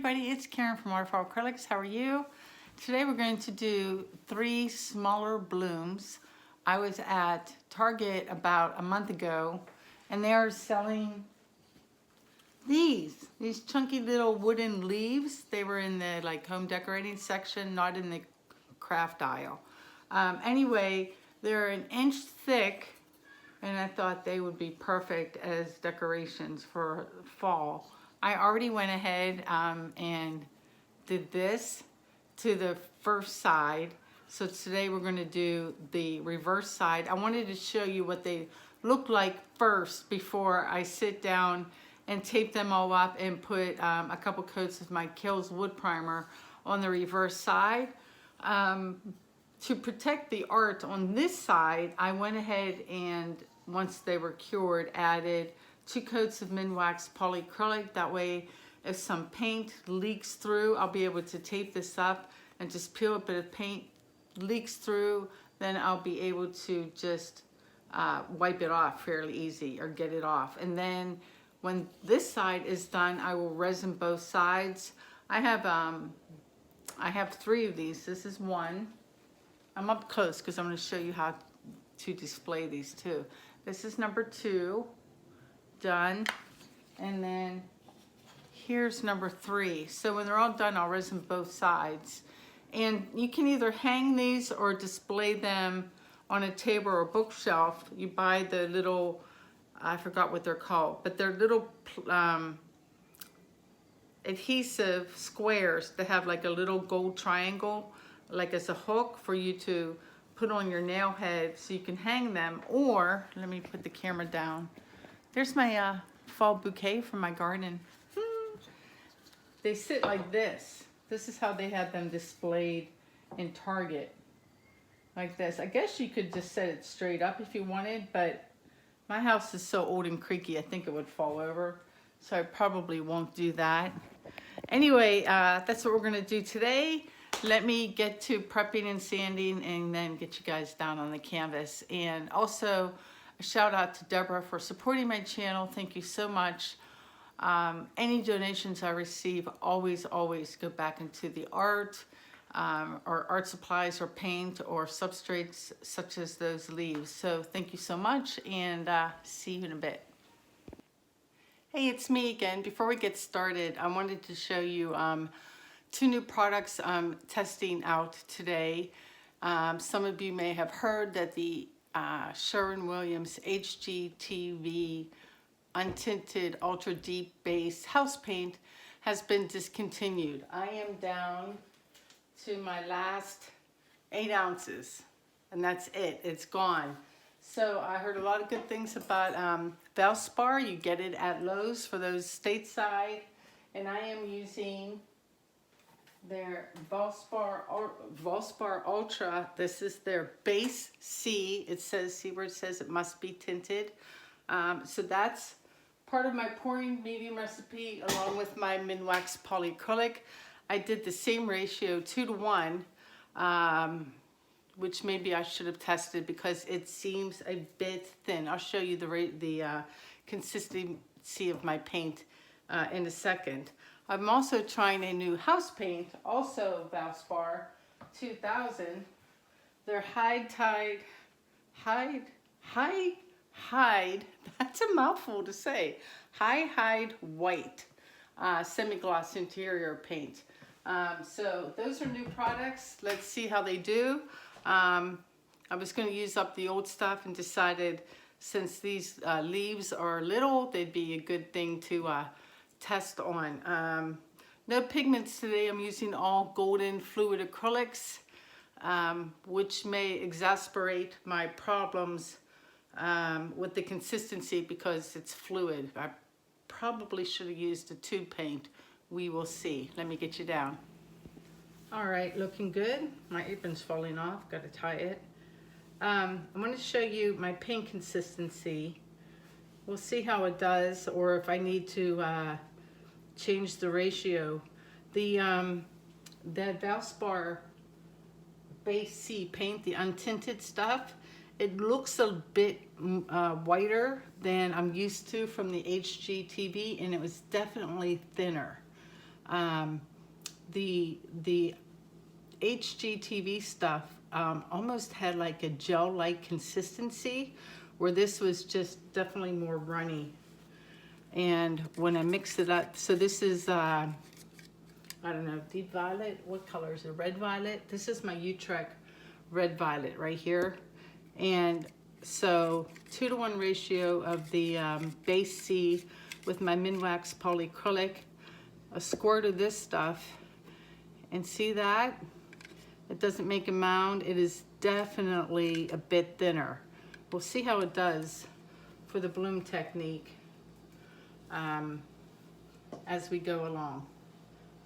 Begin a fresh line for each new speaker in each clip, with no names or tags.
everybody, it's Karen from Waterfall Acrylics. How are you? Today we're going to do 3 smaller blooms. I was at Target about a month ago and they are selling these chunky little wooden leaves. They were in the home decorating section, not in the craft aisle. Anyway, they're an inch thick and I thought they would be perfect as decorations for fall. I already went ahead and did this to the first side. So today we're going to do the reverse side. I wanted to show you what they look like first before I sit down and tape them all up and put a couple coats of my Kills wood primer on the reverse side. To protect the art on this side, I went ahead and once they were cured, added 2 coats of Minwax polyacrylic. That way, if some paint leaks through, I'll be able to tape this up and just peel it. But if paint leaks through, then I'll be able to just wipe it off fairly easy or get it off. And then when this side is done, I will resin both sides. I have 3 of these. This is one. I'm up close because I'm going to show you how to display these too. This is number 2, done. And then here's number 3. So when they're all done, I'll resin both sides. And you can either hang these or display them on a table or bookshelf. You buy the little, I forgot what they're called, but they're little adhesive squares that have like a little gold triangle, like as a hook for you to put on your nail head so you can hang them. Or let me put the camera down. There's my fall bouquet from my garden. They sit like this. This is how they had them displayed in Target, like this. I guess you could just set it straight up if you wanted, but my house is so old and creaky I think it would fall over, so I probably won't do that. Anyway, that's what we're gonna do today. Let me get to prepping and sanding and then get you guys down on the canvas. And also a shout out to Deborah for supporting my channel. Thank you so much. Any donations I receive always go back into the art or art supplies or paint or substrates such as those leaves. So thank you so much and see you in a bit. Hey, it's me again. Before we get started, I wanted to show you 2 new products I'm testing out today. Some of you may have heard that the Sherwin-Williams HGTV Untinted Ultra Deep Base House Paint has been discontinued. I am down to my last 8 ounces and that's it, it's gone. So I heard a lot of good things about Valspar. You get it at Lowe's for those stateside, and I am using their Valspar Ultra. This is their base C. It says, see where it says it must be tinted. So that's part of my pouring medium recipe along with my Minwax polyacrylic. I did the same ratio, 2 to 1, which maybe I should have tested because it seems a bit thin. I'll show you the consistency of my paint in a second. I'm also trying a new house paint, also Valspar 2000. They're Hide, that's a mouthful to say. Hide White semi-gloss interior paint. So those are new products. Let's see how they do. I was going to use up the old stuff and decided since these leaves are little, they'd be a good thing to test on. No pigments today. I'm using all golden fluid acrylics, which may exasperate my problems with the consistency because it's fluid. I probably should have used a tube paint. We will see. Let me get you down. All right, looking good. My apron's falling off, got to tie it. I'm going to show you my paint consistency. We'll see how it does, or if I need to change the ratio. The Valspar Base C paint, the untinted stuff, it looks a bit whiter than I'm used to from the HGTV, and it was definitely thinner. The HGTV stuff almost had like a gel-like consistency, where this was just definitely more runny. And when I mix it up, so this is I don't know, deep violet. What color is it? Red violet. This is my Utrecht red violet right here. And so 2-to-1 ratio of the base C with my Minwax polyacrylic, a squirt of this stuff, and see that? It doesn't make a mound. It is definitely a bit thinner. We'll see how it does for the bloom technique as we go along.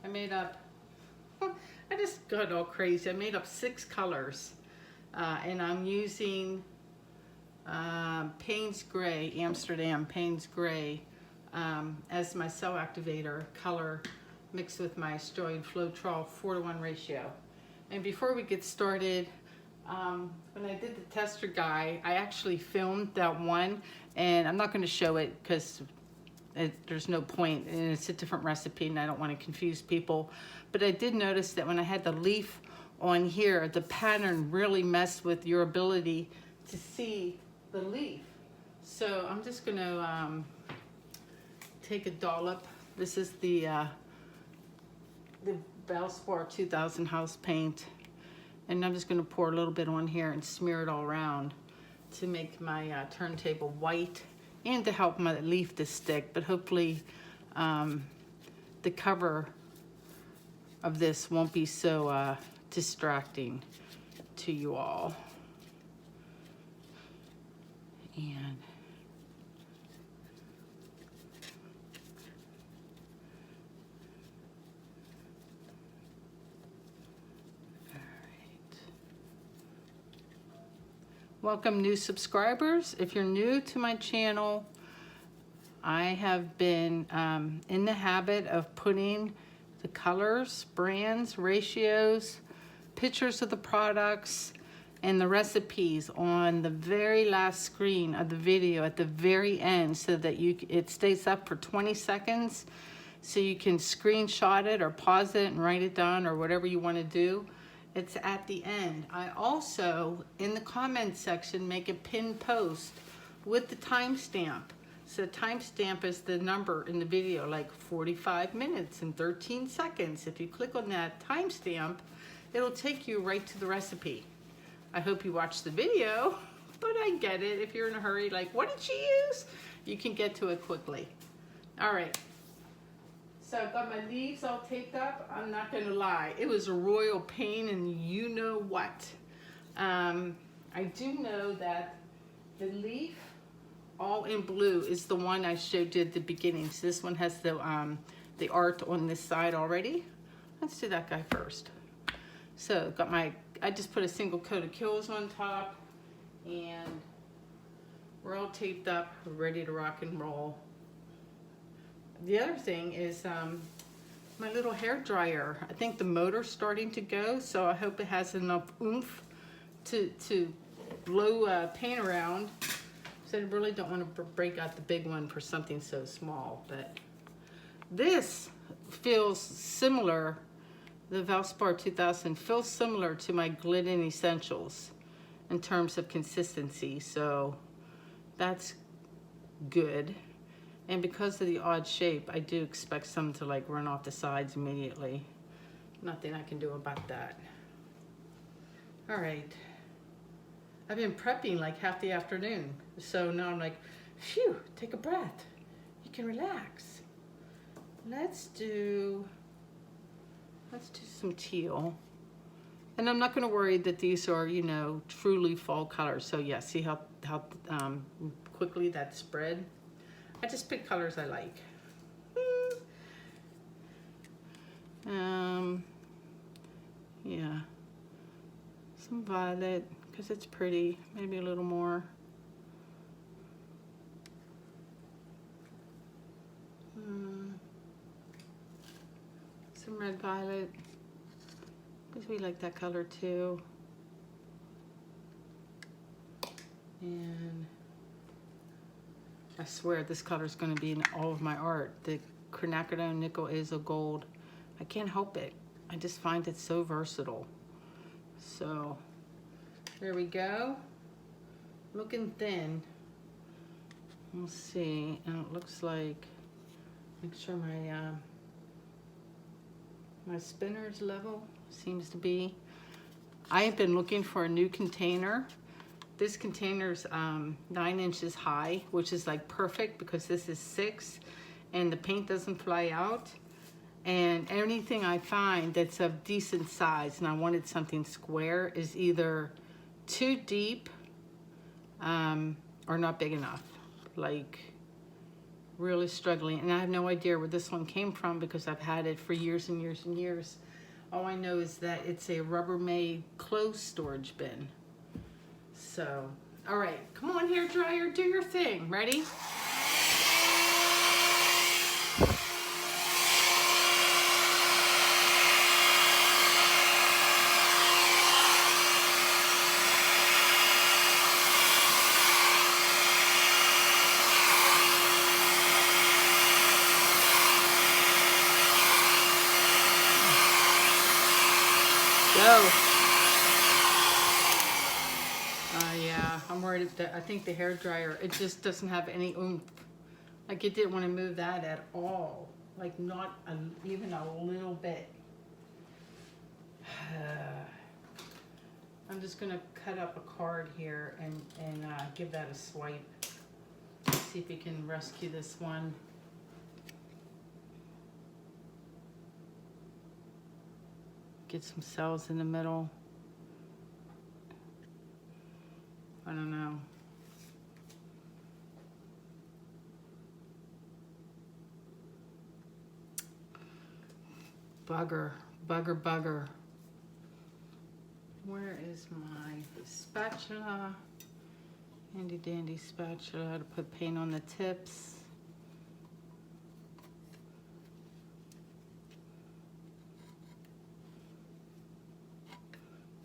I made up, I just got all crazy. I made up 6 colors and I'm using Payne's Gray, Amsterdam Payne's Gray as my cell activator color mixed with my Stroid Floetrol 4-to-1 ratio. And before we get started, when I did the tester guy, I actually filmed that one, and I'm not going to show it because there's no point, and it's a different recipe and I don't want to confuse people. But I did notice that when I had the leaf on here, the pattern really messed with your ability to see the leaf. So I'm just going to take a dollop. This is the Valspar 2000 house paint, and I'm just going to pour a little bit on here and smear it all around to make my turntable white and to help my leaf to stick. But hopefully the cover of this won't be so distracting to you all. And welcome new subscribers. If you're new to my channel, I have been in the habit of putting the colors, brands, ratios, pictures of the products, and the recipes on the very last screen of the video at the very end, so that it stays up for 20 seconds so you can screenshot it or pause it and write it down or whatever you want to do. It's at the end. I also, in the comment section, make a pinned post with the timestamp. So timestamp is the number in the video, like 45 minutes and 13 seconds. If you click on that timestamp, it'll take you right to the recipe. I hope you watch the video, but I get it. If you're in a hurry, like, what did she use? You can get to it quickly. All right. So I've got my leaves all taped up. I'm not gonna lie, it was a royal pain and you know what. I do know that the leaf all in blue is the one I showed you at the beginning. So this one has the art on this side already. Let's do that guy first. So got I just put a single coat of Kills on top, and we're all taped up, ready to rock and roll. The other thing is my little hair dryer. I think the motor's starting to go, so I hope it has enough oomph to blow paint around. So I really don't want to break out the big one for something so small. But this feels similar, the Valspar 2000 feels similar to my Glidden Essentials in terms of consistency, so that's good. And because of the odd shape, I do expect some to like run off the sides immediately. Nothing I can do about that. All right. I've been prepping like half the afternoon. So now I'm like, phew, take a breath. You can relax. Let's do some teal. And I'm not gonna worry that these are, you know, truly fall colors. So yeah, see how quickly that spread? I just pick colors I like. Yeah, some violet, because it's pretty, maybe a little more. Some red violet, because we like that color too. And I swear this color is going to be in all of my art. The quinacridone nickel azo gold I can't help it. I just find it so versatile. So there we go. Looking thin. We'll see. And it looks like, make sure my my spinner's level seems to be. I have been looking for a new container. This container's 9 inches high, which is like perfect because this is 6 and the paint doesn't fly out. And anything I find that's of decent size, and I wanted something square, is either too deep or not big enough. Like, really struggling. And I have no idea where this one came from because I've had it for years and years and years. All I know is that it's a Rubbermaid clothes storage bin. So, all right, come on, hair dryer, do your thing. Ready? Go. Yeah, I'm worried that I think the hair dryer, it just doesn't have any oomph. Like, it didn't want to move that at all. Like, not even a little bit. I'm just gonna cut up a card here and give that a swipe. See if we can rescue this one. Get some cells in the middle. I don't know. Bugger, bugger, bugger. Where is my spatula? Handy dandy spatula to put paint on the tips.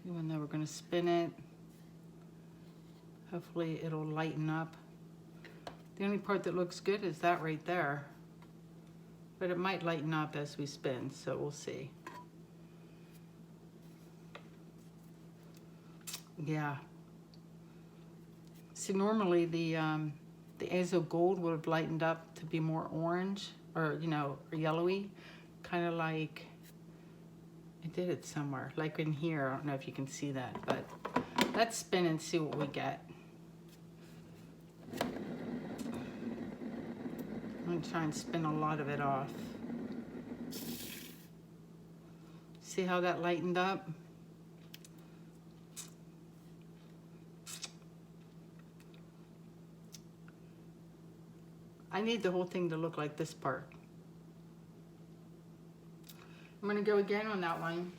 Even though we're going to spin it, hopefully it'll lighten up. The only part that looks good is that right there. But it might lighten up as we spin, so we'll see. Yeah. See, normally the azo gold would have lightened up to be more orange, or you know, or yellowy, kind of like I did it somewhere, like in here. I don't know if you can see that, but let's spin and see what we get. I'm gonna try and spin a lot of it off. See how that lightened up? I need the whole thing to look like this part. I'm gonna go again on that one.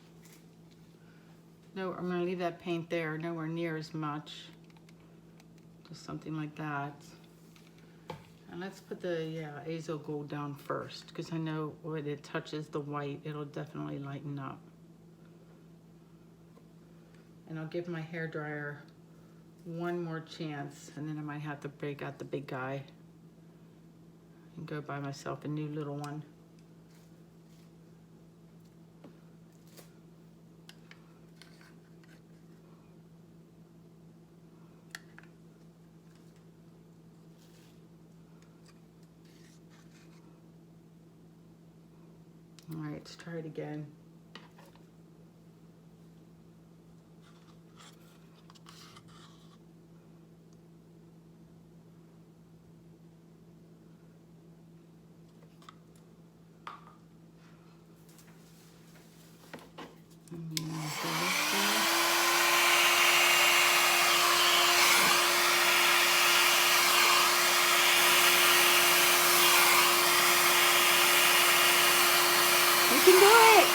No, I'm gonna leave that paint there, nowhere near as much. Just something like that. And let's put the azo gold down first, because I know when it touches the white, it'll definitely lighten up. And I'll give my hairdryer one more chance, and then I might have to break out the big guy and go buy myself a new little one. All right, let's try it again. You can do it!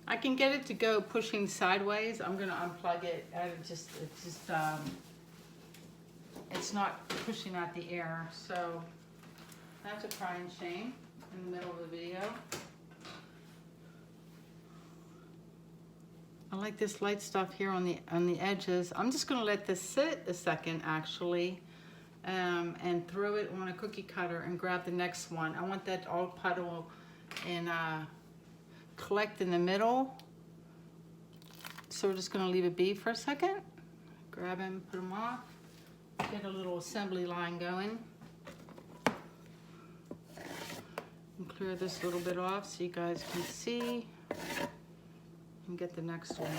I can get it to go pushing sideways. I'm gonna unplug it. It's not pushing out the air. So that's a crying shame in the middle of the video. I like this light stuff here on the edges. I'm just gonna let this sit a second actually, and throw it on a cookie cutter and grab the next one. I want that all puddle and collect in the middle. So we're just gonna leave it be for a second. Grab them, put them off, get a little assembly line going. And clear this little bit off so you guys can see. And get the next one.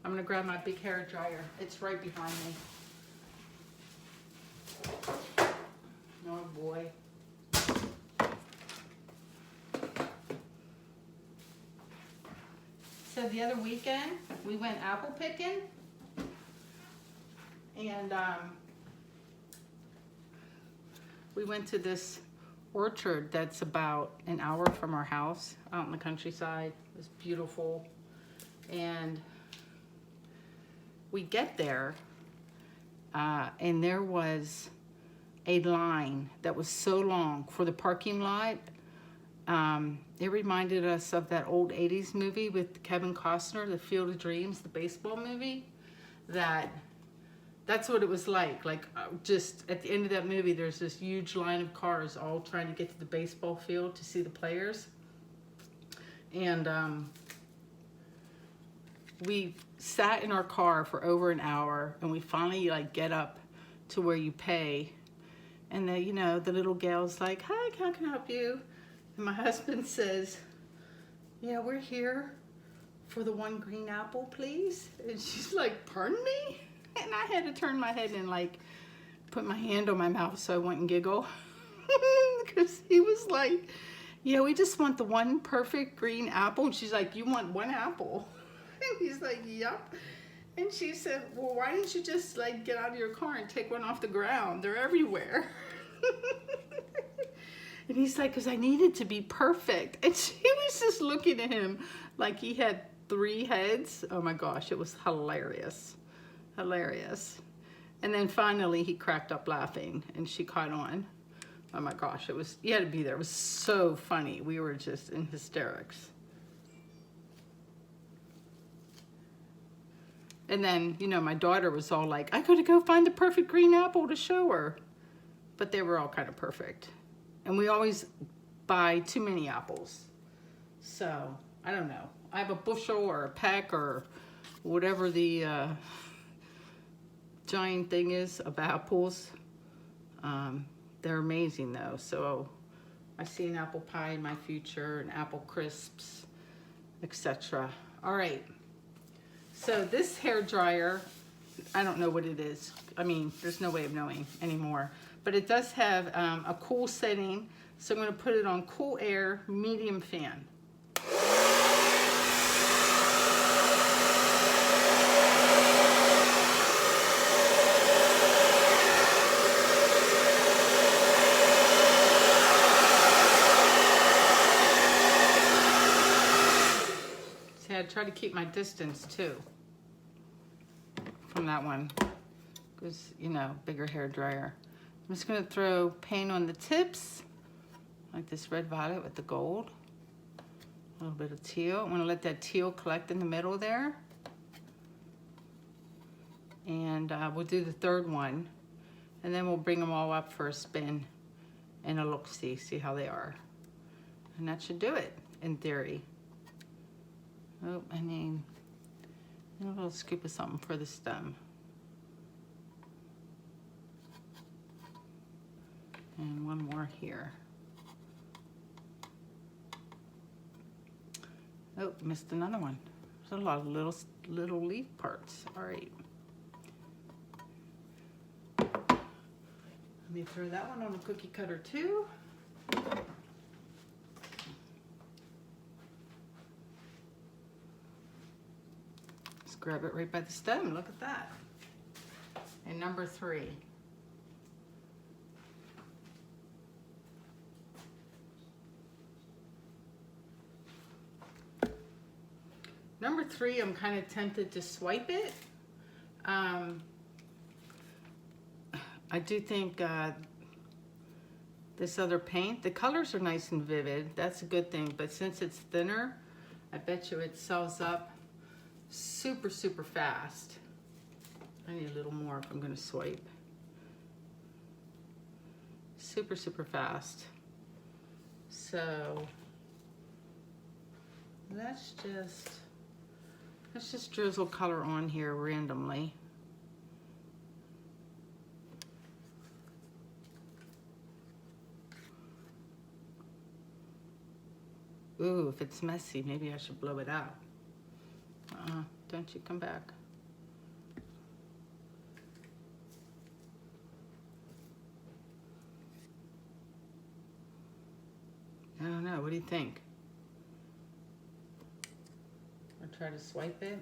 I'm gonna grab my big hair dryer. It's right behind me. Oh boy. So the other weekend, we went apple picking. And we went to this orchard that's about an hour from our house out in the countryside. It was beautiful. And we get there and there was a line that was so long for the parking lot. It reminded us of that old 80s movie with Kevin Costner, The Field of Dreams, the baseball movie. That's what it was like just at the end of that movie, there's this huge line of cars all trying to get to the baseball field to see the players. And we sat in our car for over an hour, and we finally get up to where you pay. And the little gal's like, "Hi, how can I help you?" And my husband says, "Yeah, we're here for the one green apple, please." And she's like, "Pardon me?" And I had to turn my head and put my hand on my mouth so I wouldn't giggle. Because he was like, "Yeah, we just want the one perfect green apple." And she's like, "You want one apple?" And he's like, "Yup." And she said, "Well, why didn't you just get out of your car and take one off the ground? They're everywhere." And he's like, "Because I needed to be perfect." And she was just looking at him like he had 3 heads. Oh my gosh, it was hilarious. Hilarious. And then finally he cracked up laughing and she caught on. Oh my gosh, you had to be there. It was so funny. We were just in hysterics. And then, my daughter was all like, "I gotta go find the perfect green apple to show her." But they were all kind of perfect. And we always buy too many apples. So, I don't know. I have a bushel or a peck or whatever the giant thing is of apples. They're amazing though. So I see an apple pie in my future and apple crisps, etc. All right. So this hair dryer, I don't know what it is. I mean, there's no way of knowing anymore. But it does have a cool setting. So I'm going to put it on cool air, medium fan. I try to keep my distance too from that one because bigger hair dryer. I'm just going to throw paint on the tips like this red violet with the gold, a little bit of teal. I'm going to let that teal collect in the middle there, and we'll do the third one, and then we'll bring them all up for a spin and a look-see, see how they are, and that should do it in theory. Oh, I need a little scoop of something for the stem. And one more here. Oh, missed another one. There's a lot of little leaf parts. All right. Let me throw that one on a cookie cutter too. Grab it right by the stem. Look at that. And number 3. Number 3, I'm kind of tempted to swipe it. I do think this other paint, the colors are nice and vivid. That's a good thing. But since it's thinner, I bet you it sells up super, super fast. I need a little more if I'm gonna swipe. Super, super fast. So let's just drizzle color on here randomly. Ooh, if it's messy, maybe I should blow it out. Don't you come back. I don't know, what do you think? Or try to swipe it?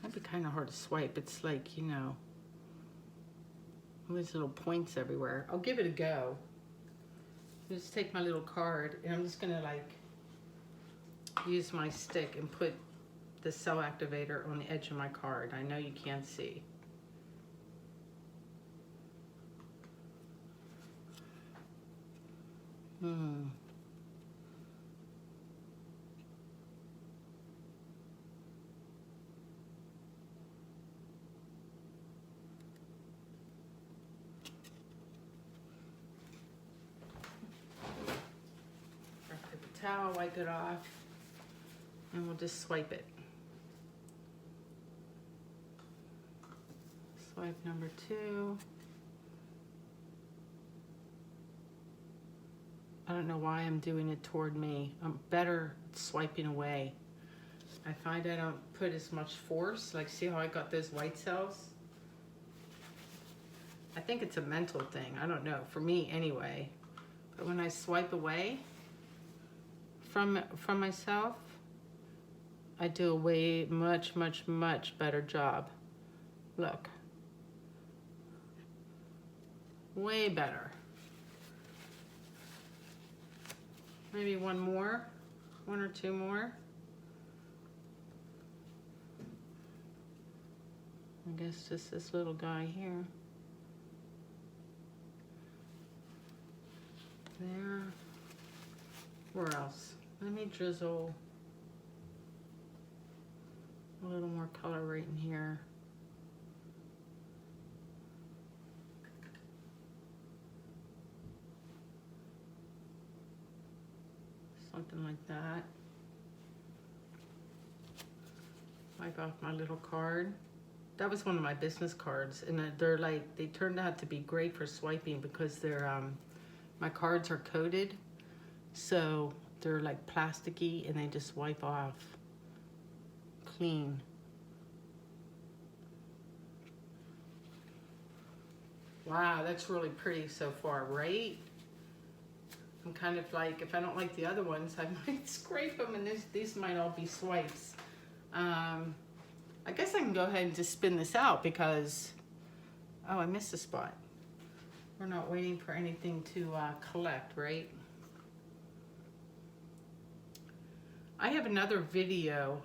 That'd be kind of hard to swipe. It's like, you know, there's little points everywhere. I'll give it a go. Just take my little card and I'm just gonna like use my stick and put the cell activator on the edge of my card. I know you can't see. Towel, wipe it off, and we'll just swipe it. Swipe number 2. I don't know why I'm doing it toward me. I'm better swiping away. I find I don't put as much force. Like, see how I got those white cells? I think it's a mental thing. I don't know, for me anyway. But when I swipe away from myself, I do a way much better job. Look. Way better. Maybe one more, 1 or 2 more. I guess just this little guy here. There. Where else? Let me drizzle a little more color right in here. Something like that. Wipe off my little card. That was one of my business cards, and they're like, they turned out to be great for swiping because they're my cards are coated, so they're like plasticky and they just wipe off clean. Wow, that's really pretty so far, right? I'm kind of like, if I don't like the other ones, I might scrape them, and these might all be swipes. I guess I can go ahead and just spin this out because, oh, I missed a spot. We're not waiting for anything to collect, right? I have another video,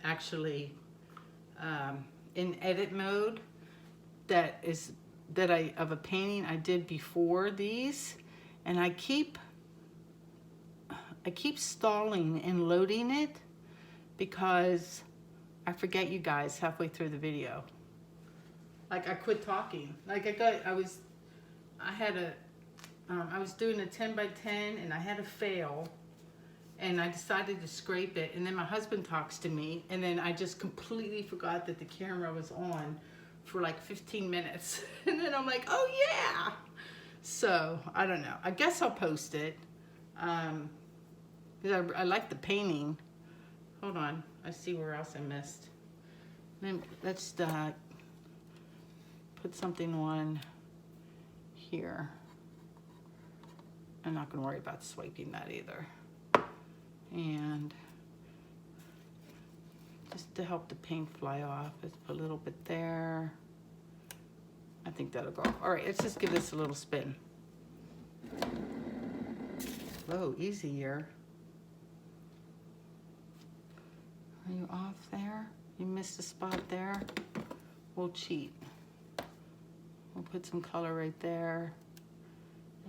actually, in edit mode of a painting I did before these, and I keep stalling and loading it because I forget you guys halfway through the video. Like, I quit talking. Like, I was doing a 10 by 10 and I had a fail, and I decided to scrape it, and then my husband talks to me, and then I just completely forgot that the camera was on for like 15 minutes. And then I'm like, oh yeah. So, I don't know. I guess I'll post it. Because I like the painting. Hold on. I see where else I missed. Then let's put something on here. I'm not going to worry about swiping that either. And just to help the paint fly off, let's put a little bit there. I think that'll go. All right, let's just give this a little spin. Whoa, easy here. Are you off there? You missed a spot there? We'll cheat. We'll put some color right there.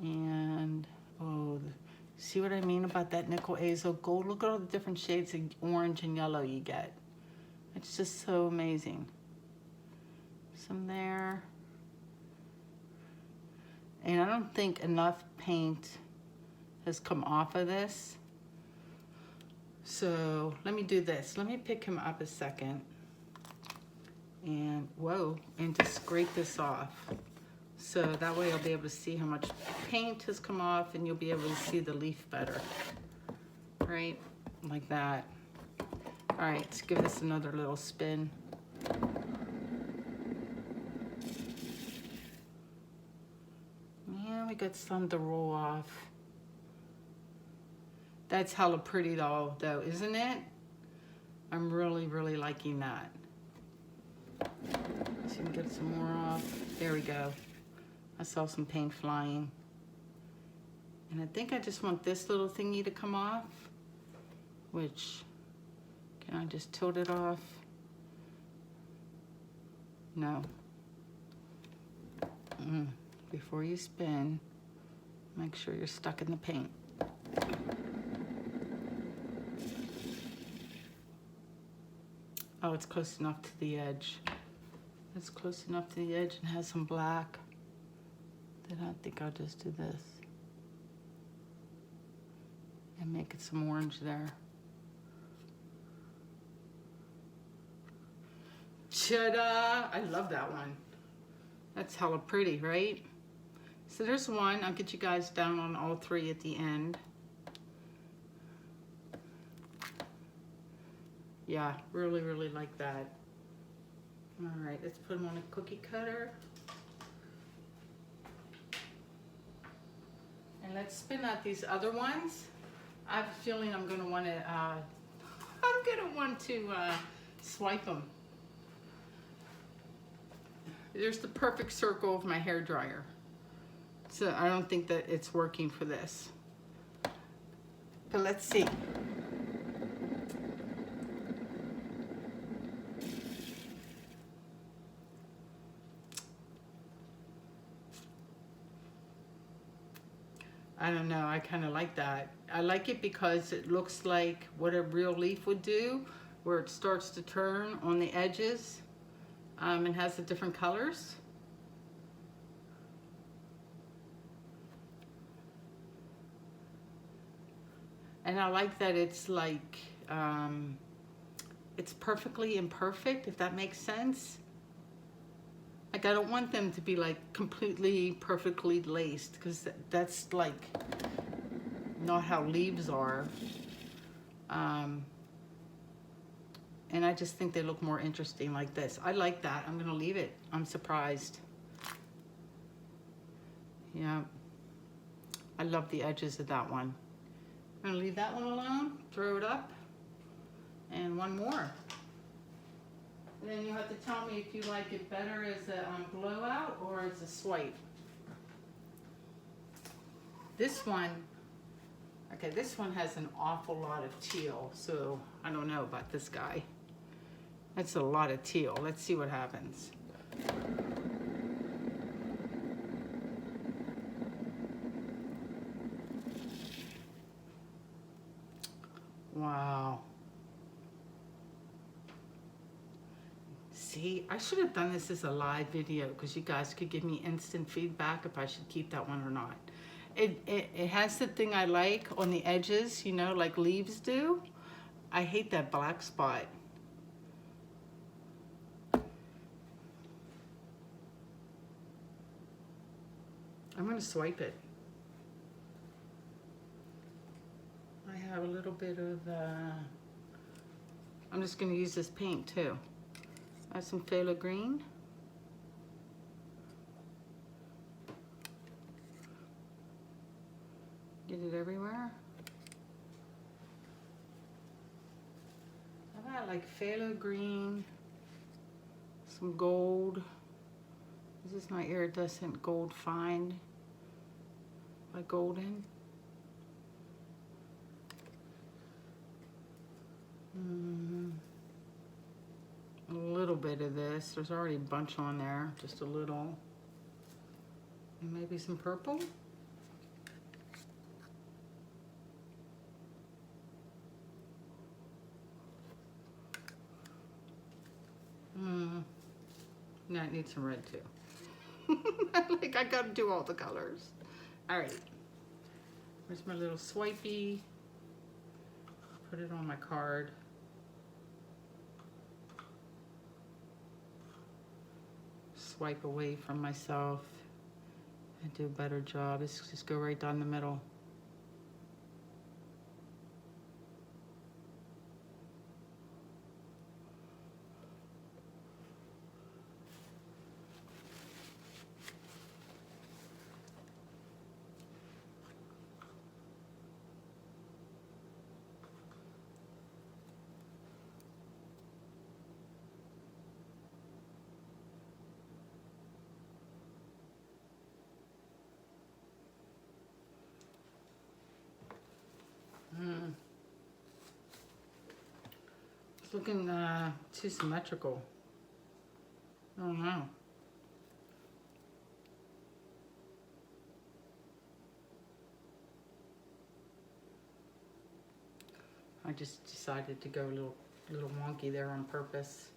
And, oh, See what I mean about that nickel azo gold? Look at all the different shades of orange and yellow you get. It's just so amazing. Some there. And I don't think enough paint has come off of this. So let me do this. Let me pick him up a second. And whoa, and just scrape this off. So that way I'll be able to see how much paint has come off, and you'll be able to see the leaf better. Right, like that. All right, let's give this another little spin. Yeah, we got some to roll off. That's hella pretty though, isn't it? I'm really, really liking that. So you can get some more off. There we go. I saw some paint flying. And I think I just want this little thingy to come off, which, can I just tilt it off? No. Before you spin, make sure you're stuck in the paint. Oh, it's close enough to the edge. It's close enough to the edge and has some black. Then I think I'll just do this. And make it some orange there. Ta-da! I love that one. That's hella pretty, right? So there's one. I'll get you guys down on all three at the end. Yeah, really, really like that. All right, let's put them on a cookie cutter. And let's spin out these other ones. I have a feeling I'm gonna want to, swipe them. There's the perfect circle of my hair dryer. So I don't think that it's working for this. But let's see. I don't know, I kind of like that. I like it because it looks like what a real leaf would do, where it starts to turn on the edges and has the different colors. And I like that it's like, it's perfectly imperfect, if that makes sense. Like, I don't want them to be like completely perfectly laced, because that's like not how leaves are. And I just think they look more interesting like this. I like that. I'm gonna leave it. I'm surprised. Yeah, I love the edges of that one. I'm gonna leave that one alone, throw it up, and one more. And then you have to tell me if you like it better as a blowout or as a swipe. This one, okay, this one has an awful lot of teal, so I don't know about this guy. That's a lot of teal. Let's see what happens. Wow. See, I should have done this as a live video because you guys could give me instant feedback if I should keep that one or not. It has the thing I like on the edges, you know, like leaves do. I hate that black spot. I'm gonna swipe it. I have a little bit of, I'm just gonna use this paint too. I have some phthalo green. Get it everywhere. I've got like phthalo green, some gold. This is my iridescent gold find by Golden. A little bit of this. There's already a bunch on there, just a little. And maybe some purple. No, it needs some red too. Like I gotta do all the colors. All right. Where's my little swipey? Put it on my card. Swipe away from myself and do a better job. Let's just go right down the middle. It's looking too symmetrical. I don't know. I just decided to go a little wonky there on purpose.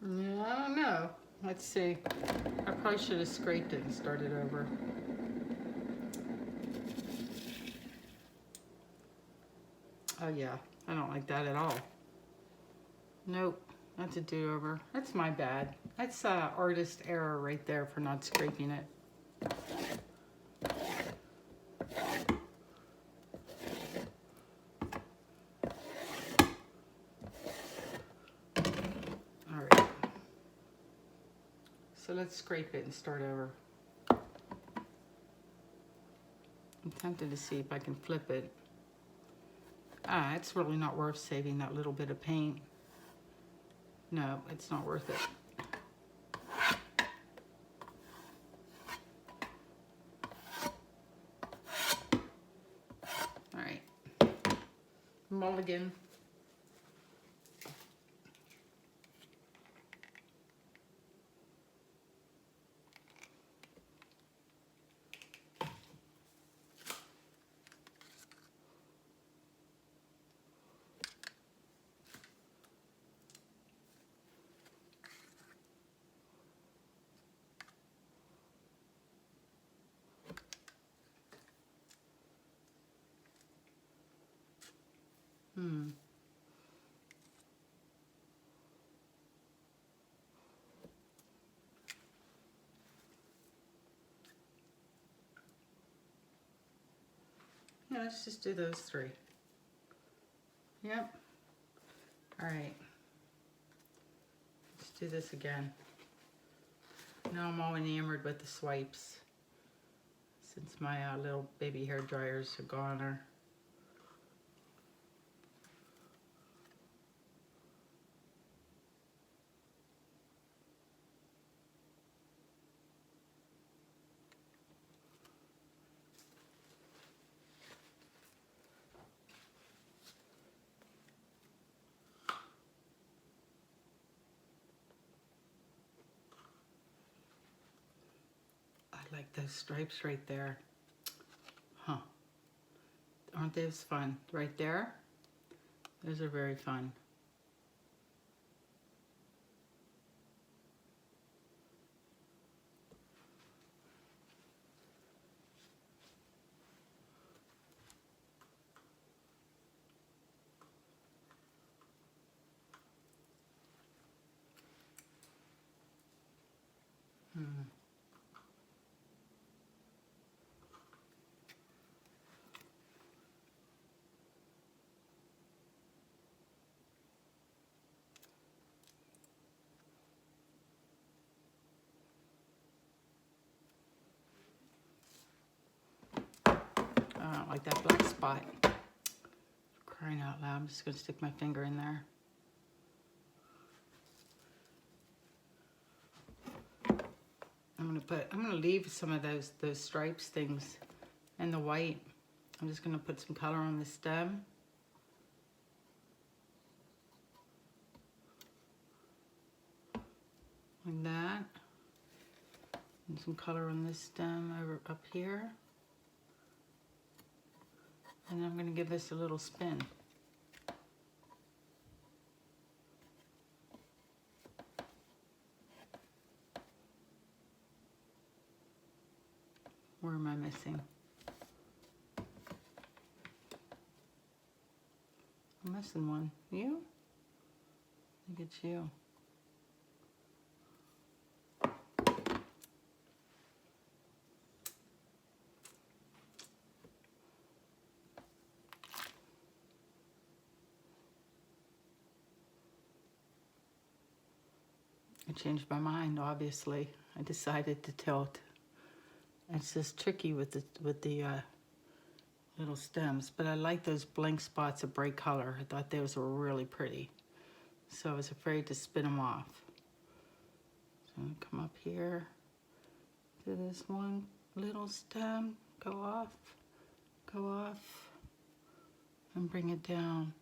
Yeah, I don't know. Let's see. I probably should have scraped it and started over. Oh yeah, I don't like that at all. Nope, that's a do-over. That's my bad. That's artist error right there for not scraping it. So let's scrape it and start over. I'm tempted to see if I can flip it. It's really not worth saving that little bit of paint. No, it's not worth it. All right, mulligan. Yeah, let's just do those three. Yep. All right. Let's do this again. Now I'm all enamored with the swipes since my little baby hair dryers are gone. I like those stripes right there. Huh. Aren't those fun? Right there? Those are very fun. like that black spot. Crying out loud, I'm just gonna stick my finger in there. I'm gonna leave some of those stripes things and the white. I'm just gonna put some color on the stem. Like that. And some color on this stem over up here. And I'm gonna give this a little spin. Where am I missing? I'm missing one. You? I think it's you. I changed my mind, obviously. I decided to tilt. It's just tricky with the little stems, but I like those blank spots of bright color. I thought those were really pretty. So I was afraid to spin them off. So I'm gonna come up here to this one little stem, go off, and bring it down.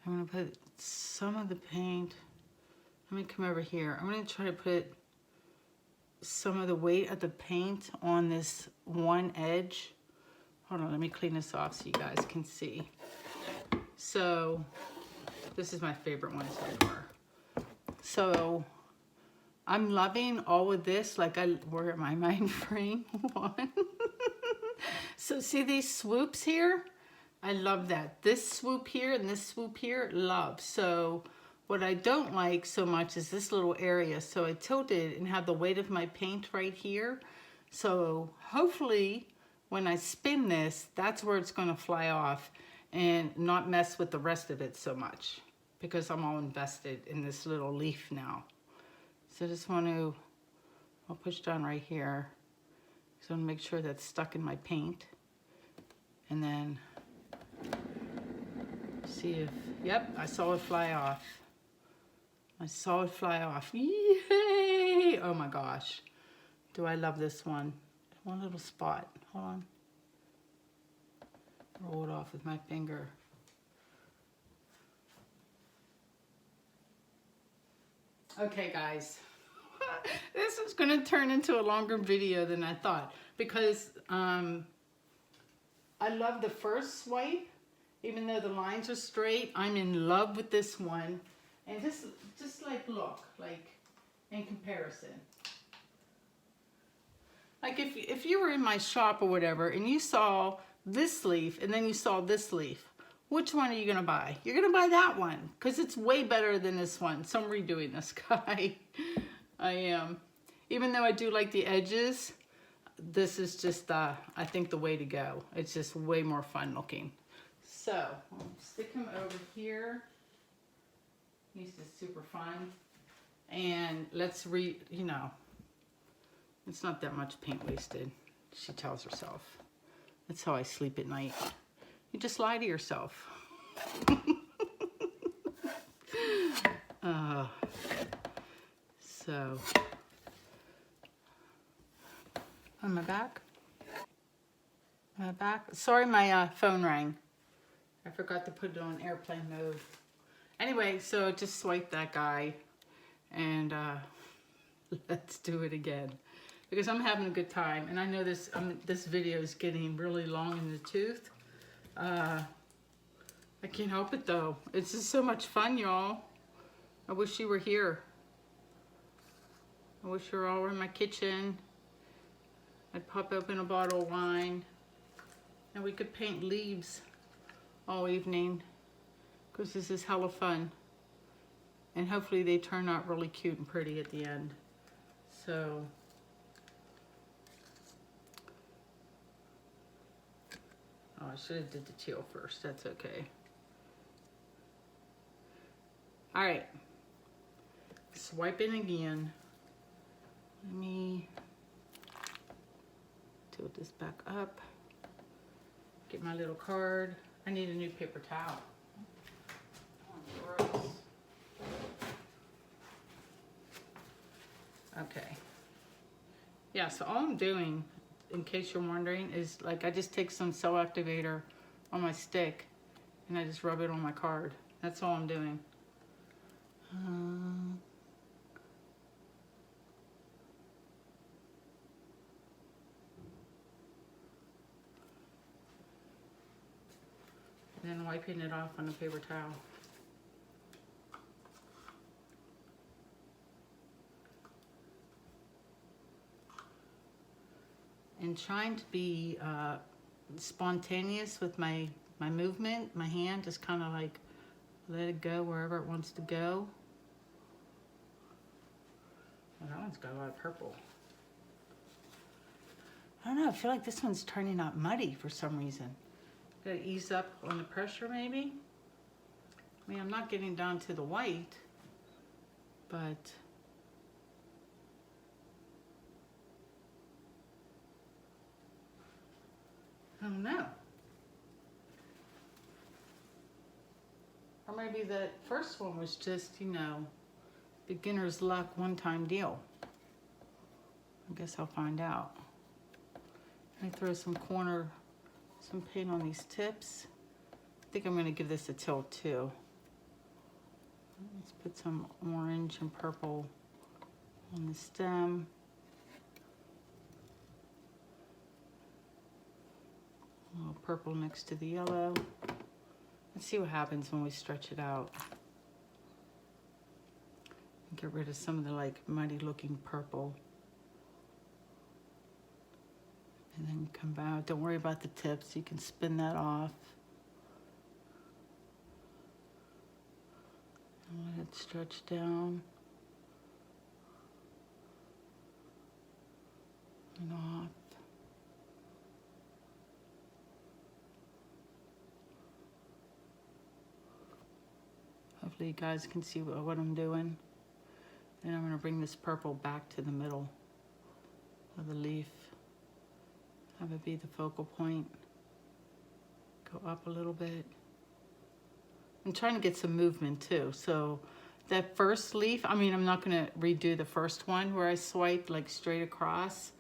I'm gonna put some of the paint. Let me come over here. I'm gonna try to put some of the weight of the paint on this one edge. Hold on, let me clean this off so you guys can see. So, this is my favorite one so far. So, I'm loving all of this. Like, where am I? Mind frame one. So, see these swoops here? I love that. This swoop here and this swoop here, love. So, what I don't like so much is this little area. So I tilted and have the weight of my paint right here. So hopefully when I spin this, that's where it's gonna fly off and not mess with the rest of it so much, because I'm all invested in this little leaf now. So I just want to, I'll push down right here. So I'm gonna make sure that's stuck in my paint. And then see if, yep, I saw it fly off. I saw it fly off. Yay! Oh my gosh. Do I love this one. One little spot. Hold on. Roll it off with my finger. Okay, guys. This is going to turn into a longer video than I thought, because I love the first swipe. Even though the lines are straight, I'm in love with this one. And just like look, like in comparison. Like if you were in my shop or whatever and you saw this leaf and then you saw this leaf, which one are you gonna buy? You're gonna buy that one because it's way better than this one. So I'm redoing this guy. I am. Even though I do like the edges, this is just I think the way to go. It's just way more fun looking. So I'll stick him over here. He's just super fun. And let's you know, it's not that much paint wasted, she tells herself. That's how I sleep at night. You just lie to yourself. So, on my back. Sorry, my phone rang. I forgot to put it on airplane mode. Anyway, so just swipe that guy and let's do it again, because I'm having a good time, and I know this video is getting really long in the tooth. I can't help it though. It's just so much fun, y'all. I wish you were here. I wish you were all in my kitchen. I'd pop open a bottle of wine and we could paint leaves all evening, because this is hella fun. And hopefully they turn out really cute and pretty at the end. So, oh, I should have did the teal first. That's okay. All right, swiping again. Let me Tilt this back up. Get my little card. I need a new paper towel. Oh, gross. Okay. Yeah, so all I'm doing, in case you're wondering, is like I just take some cell activator on my stick and I just rub it on my card. That's all I'm doing. Then wiping it off on a paper towel. And trying to be spontaneous with my movement. My hand just kind of like let it go wherever it wants to go. Oh, that one's got a lot of purple. I don't know, I feel like this one's turning out muddy for some reason. Gotta ease up on the pressure maybe. I mean, I'm not getting down to the white, but I don't know. Or maybe that first one was just, you know, beginner's luck, one-time deal. I guess I'll find out. I throw some paint on these tips. I think I'm gonna give this a tilt too. Let's put some orange and purple on the stem. A little purple next to the yellow. Let's see what happens when we stretch it out. Get rid of some of the like muddy looking purple. And then come back. Don't worry about the tips. You can spin that off. And let it stretch down. And off. Hopefully you guys can see what I'm doing. Then I'm going to bring this purple back to the middle of the leaf. Have it be the focal point. Go up a little bit. I'm trying to get some movement too. So that first leaf, I mean, I'm not going to redo the first one where I swiped like straight across.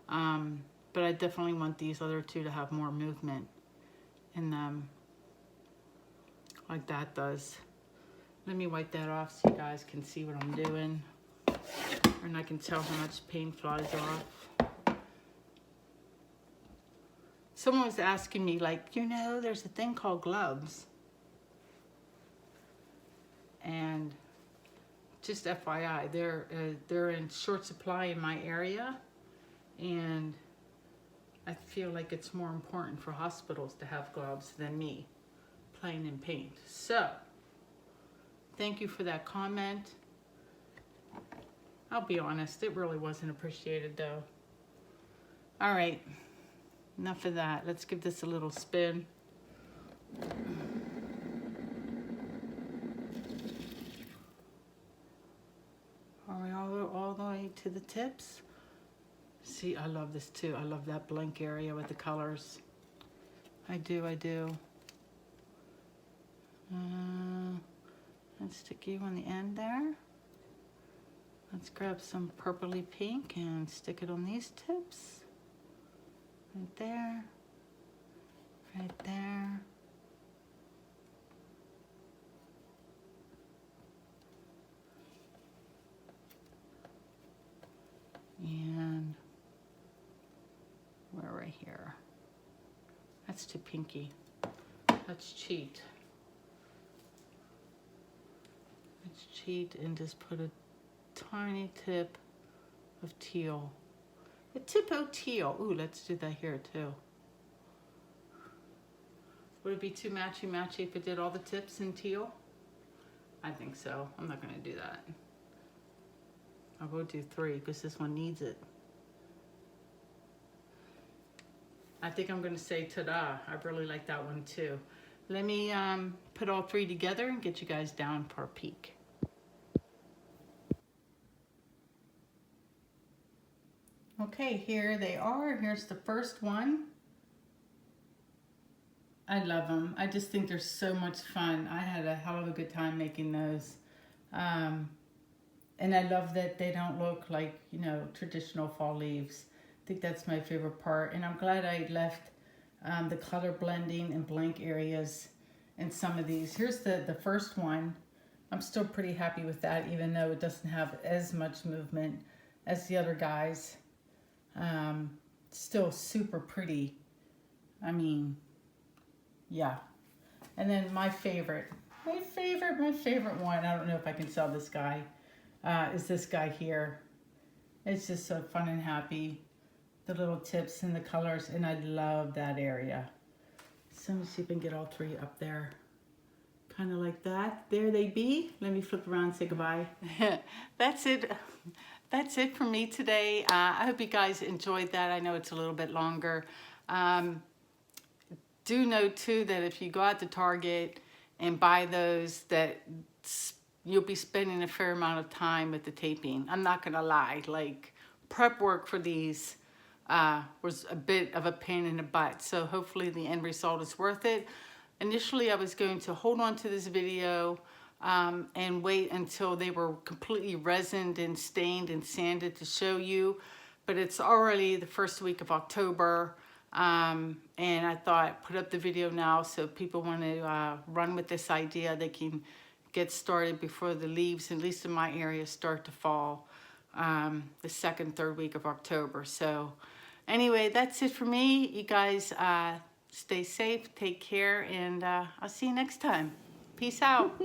But I definitely want these other two to have more movement in them. Like that does. Let me wipe that off so you guys can see what I'm doing. And I can tell how much paint flies off. Someone was asking me, like, you know, there's a thing called gloves. And just FYI, they're in short supply in my area. And I feel like it's more important for hospitals to have gloves than me playing in paint. So, thank you for that comment. I'll be honest, it really wasn't appreciated though. All right, enough of that. Let's give this a little spin. Are we all the way to the tips? See, I love this too. I love that blank area with the colors. I do. Let's stick you on the end there. Let's grab some purpley pink and stick it on these tips. Right there. Right there. And we're right here. That's too pinky. Let's cheat. Let's cheat and just put a tiny tip of teal. A tip of teal. Ooh, let's do that here too. Would it be too matchy-matchy if it did all the tips in teal? I think so. I'm not gonna do that. I'll go do 3 because this one needs it. I think I'm gonna say ta-da. I really like that one too. Let me put all 3 together and get you guys down for a peek. Okay, here they are. Here's the first one. I love them. I just think they're so much fun. I had a hell of a good time making those. And I love that they don't look like, you know, traditional fall leaves. I think that's my favorite part. And I'm glad I left the color blending and blank areas in some of these. Here's the first one. I'm still pretty happy with that, even though it doesn't have as much movement as the other guys. Still super pretty. I mean, yeah. And then my favorite one, I don't know if I can sell this guy, is this guy here. It's just so fun and happy. The little tips and the colors, and I love that area. So let me see if I can get all three up there. Kind of like that. There they be. Let me flip around and say goodbye. That's it. That's it for me today. I hope you guys enjoyed that. I know it's a little bit longer. Do know too that if you go out to Target and buy those, that you'll be spending a fair amount of time with the taping. I'm not gonna lie, like prep work for these was a bit of a pain in the butt. So hopefully the end result is worth it. Initially, I was going to hold on to this video and wait until they were completely resined and stained and sanded to show you, but it's already the first week of October, and I thought put up the video now so if people want to run with this idea, they can get started before the leaves, at least in my area, start to fall the second, third week of October. So anyway, that's it for me. You guys stay safe, take care, and I'll see you next time. Peace out.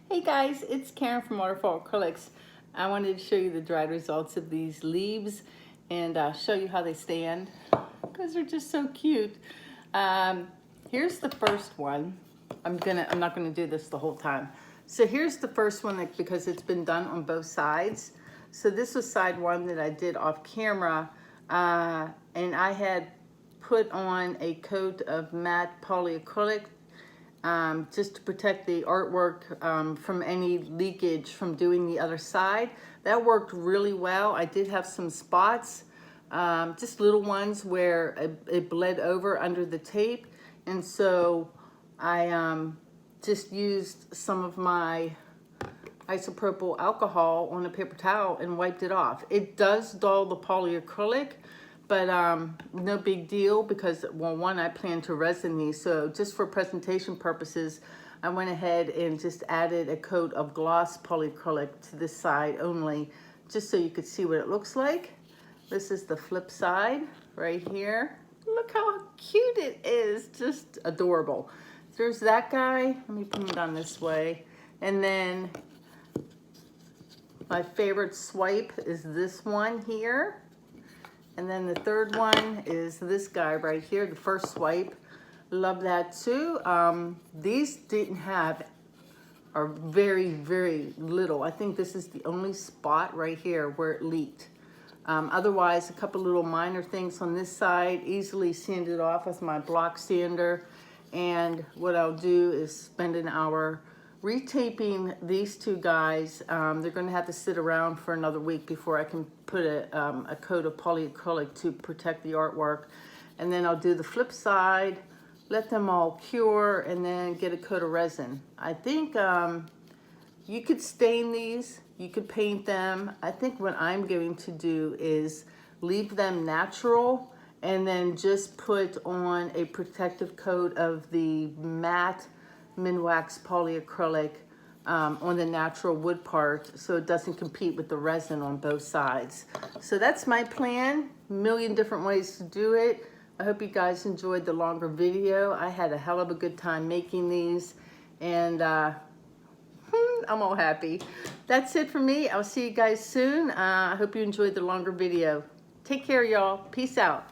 Hey guys, it's Karen from Waterfall Acrylics. I wanted to show you the dried results of these leaves and show you how they stand because they're just so cute. Here's the first one. I'm not gonna do this the whole time. So here's the first one because it's been done on both sides. So this was side one that I did off camera, and I had put on a coat of matte polyacrylic just to protect the artwork from any leakage from doing the other side. That worked really well. I did have some spots, just little ones where it bled over under the tape, and so I just used some of my isopropyl alcohol on a paper towel and wiped it off. It does dull the polyacrylic, but no big deal because, well, one, I plan to resin these, so just for presentation purposes, I went ahead and just added a coat of gloss polyacrylic to this side only, just so you could see what it looks like. This is the flip side right here. Look how cute it is, just adorable. There's that guy. Let me put him down this way. And then my favorite swipe is this one here. And then the third one is this guy right here, the first swipe. Love that too. These didn't have, are very, very little. I think this is the only spot right here where it leaked. Otherwise, a couple little minor things on this side, easily sanded off with my block sander. And what I'll do is spend an hour retaping these two guys. They're going to have to sit around for another week before I can put a coat of polyacrylic to protect the artwork. And then I'll do the flip side, let them all cure, and then get a coat of resin. I think you could stain these, you could paint them. I think what I'm going to do is leave them natural and then just put on a protective coat of the matte Minwax polyacrylic on the natural wood part so it doesn't compete with the resin on both sides. So that's my plan. A million different ways to do it. I hope you guys enjoyed the longer video. I had a hell of a good time making these, and I'm all happy. That's it for me. I'll see you guys soon. I hope you enjoyed the longer video. Take care, y'all. Peace out.